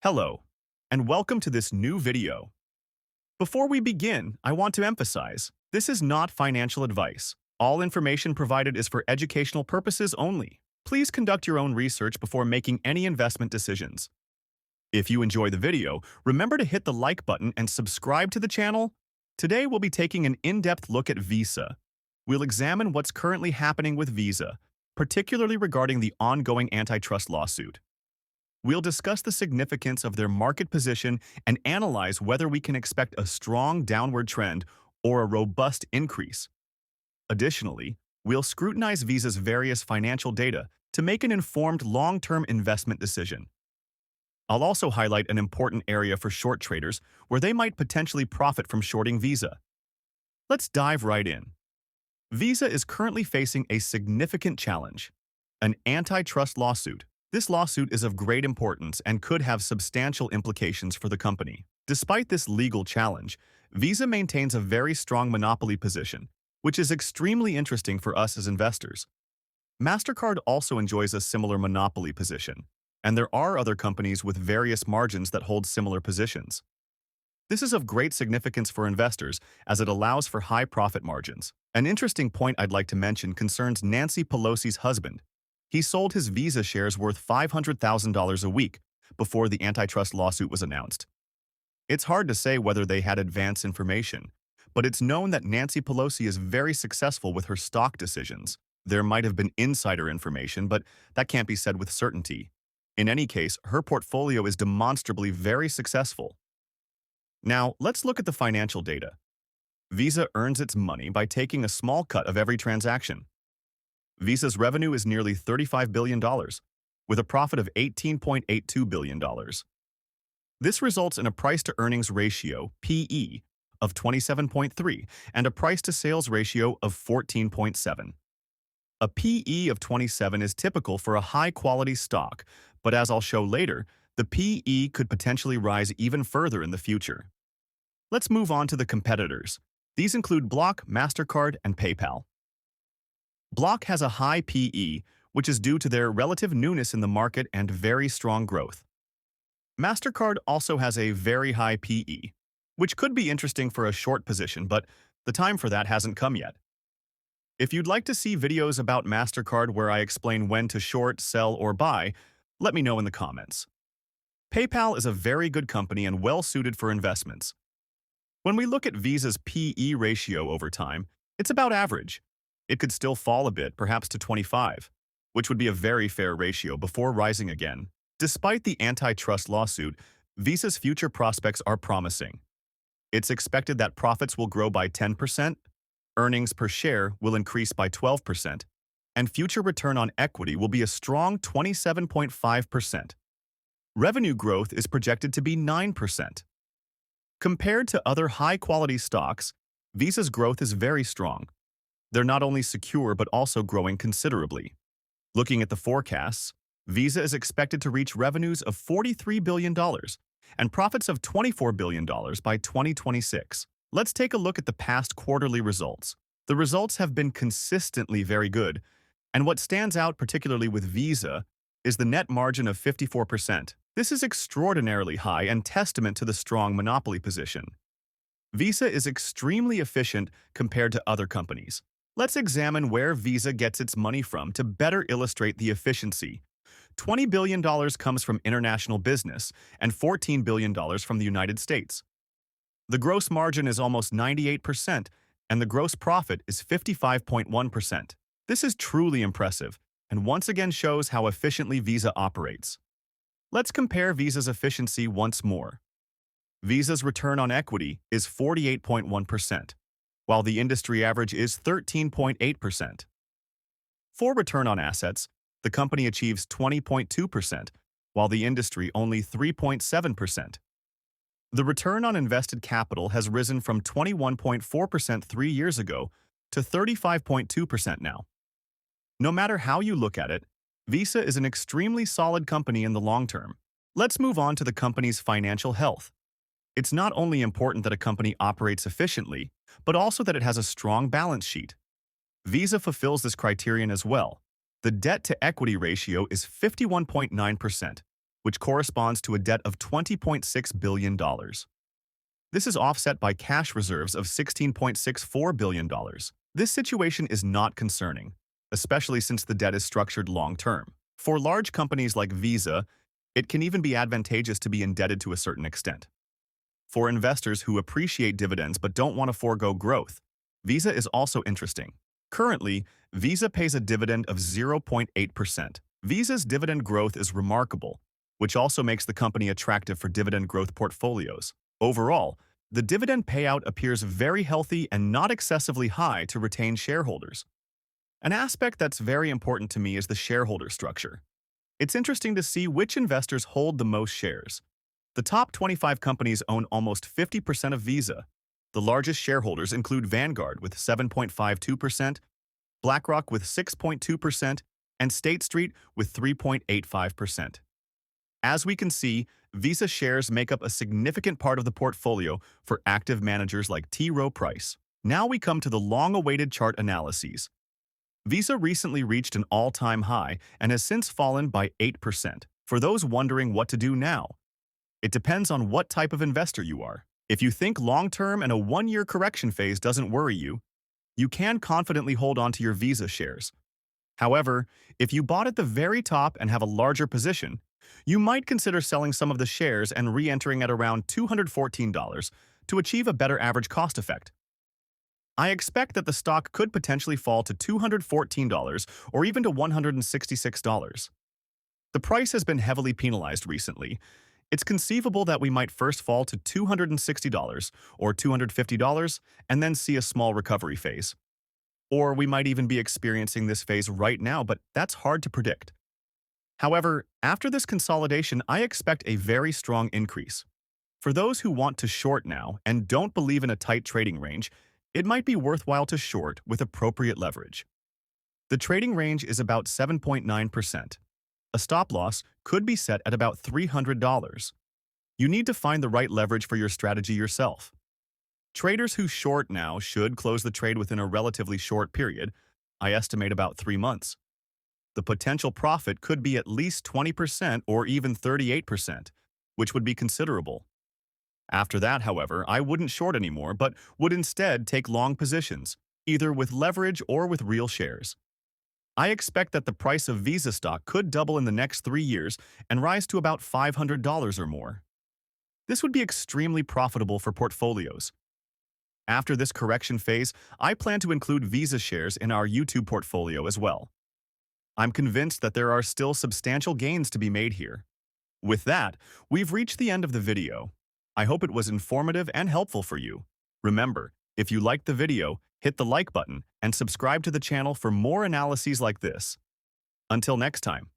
Hello, and welcome to this new video. Before we begin, I want to emphasize, this is not financial advice. All information provided is for educational purposes only. Please conduct your own research before making any investment decisions. If you enjoy the video, remember to hit the like button and subscribe to the channel. Today we'll be taking an in-depth look at Visa. We'll examine what's currently happening with Visa, particularly regarding the ongoing antitrust lawsuit. We'll discuss the significance of their market position and analyze whether we can expect a strong downward trend or a robust increase. Additionally, we'll scrutinize Visa's various financial data to make an informed long-term investment decision. I'll also highlight an important area for short traders where they might potentially profit from shorting Visa. Let's dive right in. Visa is currently facing a significant challenge, an antitrust lawsuit. This lawsuit is of great importance and could have substantial implications for the company. Despite this legal challenge, Visa maintains a very strong monopoly position, which is extremely interesting for us as investors. MasterCard also enjoys a similar monopoly position, and there are other companies with various margins that hold similar positions. This is of great significance for investors as it allows for high profit margins. An interesting point I'd like to mention concerns Nancy Pelosi's husband. He sold his Visa shares worth $500,000 a week before the antitrust lawsuit was announced. It's hard to say whether they had advance information, but it's known that Nancy Pelosi is very successful with her stock decisions. There might have been insider information, but that can't be said with certainty. In any case, her portfolio is demonstrably very successful. Now, let's look at the financial data. Visa earns its money by taking a small cut of every transaction. Visa's revenue is nearly $35 billion, with a profit of $18.82 billion. This results in a price-to-earnings ratio, PE, of 27.3 and a price-to-sales ratio of 14.7. A PE of 27 is typical for a high-quality stock, but as I'll show later, the PE could potentially rise even further in the future. Let's move on to the competitors. These include Block, MasterCard, and PayPal. Block has a high PE, which is due to their relative newness in the market and very strong growth. MasterCard also has a very high PE, which could be interesting for a short position, but the time for that hasn't come yet. If you'd like to see videos about MasterCard where I explain when to short, sell, or buy, let me know in the comments. PayPal is a very good company and well-suited for investments. When we look at Visa's PE ratio over time, it's about average. It could still fall a bit, perhaps to 25, which would be a very fair ratio before rising again. Despite the antitrust lawsuit, Visa's future prospects are promising. It's expected that profits will grow by 10%, earnings per share will increase by 12%, and future return on equity will be a strong 27.5%. Revenue growth is projected to be 9%. Compared to other high-quality stocks, Visa's growth is very strong. They're not only secure but also growing considerably. Looking at the forecasts, Visa is expected to reach revenues of $43 billion and profits of $24 billion by 2026. Let's take a look at the past quarterly results. The results have been consistently very good, and what stands out particularly with Visa is the net margin of 54%. This is extraordinarily high and testament to the strong monopoly position. Visa is extremely efficient compared to other companies. Let's examine where Visa gets its money from to better illustrate the efficiency. $20 billion comes from international business and $14 billion from the United States. The gross margin is almost 98%, and the gross profit is 55.1%. This is truly impressive, and once again shows how efficiently Visa operates. Let's compare Visa's efficiency once more. Visa's return on equity is 48.1%. while the industry average is 13.8%. For return on assets, the company achieves 20.2%, while the industry only 3.7%. The return on invested capital has risen from 21.4% 3 years ago to 35.2% now. No matter how you look at it, Visa is an extremely solid company in the long term. Let's move on to the company's financial health. It's not only important that a company operates efficiently, but also that it has a strong balance sheet. Visa fulfills this criterion as well. The debt-to-equity ratio is 51.9%, which corresponds to a debt of $20.6 billion. This is offset by cash reserves of $16.64 billion. This situation is not concerning, especially since the debt is structured long-term. For large companies like Visa, it can even be advantageous to be indebted to a certain extent. For investors who appreciate dividends but don't want to forego growth, Visa is also interesting. Currently, Visa pays a dividend of 0.8%. Visa's dividend growth is remarkable, which also makes the company attractive for dividend growth portfolios. Overall, the dividend payout appears very healthy and not excessively high to retain shareholders. An aspect that's very important to me is the shareholder structure. It's interesting to see which investors hold the most shares. The top 25 companies own almost 50% of Visa. The largest shareholders include Vanguard with 7.52%, BlackRock with 6.2%, and State Street with 3.85%. As we can see, Visa shares make up a significant part of the portfolio for active managers like T. Rowe Price. Now we come to the long-awaited chart analyses. Visa recently reached an all-time high and has since fallen by 8%. For those wondering what to do now, it depends on what type of investor you are. If you think long-term and a one-year correction phase doesn't worry you, you can confidently hold on to your Visa shares. However, if you bought at the very top and have a larger position, you might consider selling some of the shares and re-entering at around $214 to achieve a better average cost effect. I expect that the stock could potentially fall to $214 or even to $166. The price has been heavily penalized recently. It's conceivable that we might first fall to $260 or $250 and then see a small recovery phase. Or we might even be experiencing this phase right now, but that's hard to predict. However, after this consolidation, I expect a very strong increase. For those who want to short now and don't believe in a tight trading range, it might be worthwhile to short with appropriate leverage. The trading range is about 7.9%. A stop loss could be set at about $300. You need to find the right leverage for your strategy yourself. Traders who short now should close the trade within a relatively short period, I estimate about 3 months. The potential profit could be at least 20% or even 38%, which would be considerable. After that, however, I wouldn't short anymore, but would instead take long positions, either with leverage or with real shares. I expect that the price of Visa stock could double in the next 3 years and rise to about $500 or more. This would be extremely profitable for portfolios. After this correction phase, I plan to include Visa shares in our YouTube portfolio as well. I'm convinced that there are still substantial gains to be made here. With that, we've reached the end of the video. I hope it was informative and helpful for you. Remember, if you liked the video, hit the like button and subscribe to the channel for more analyses like this. Until next time.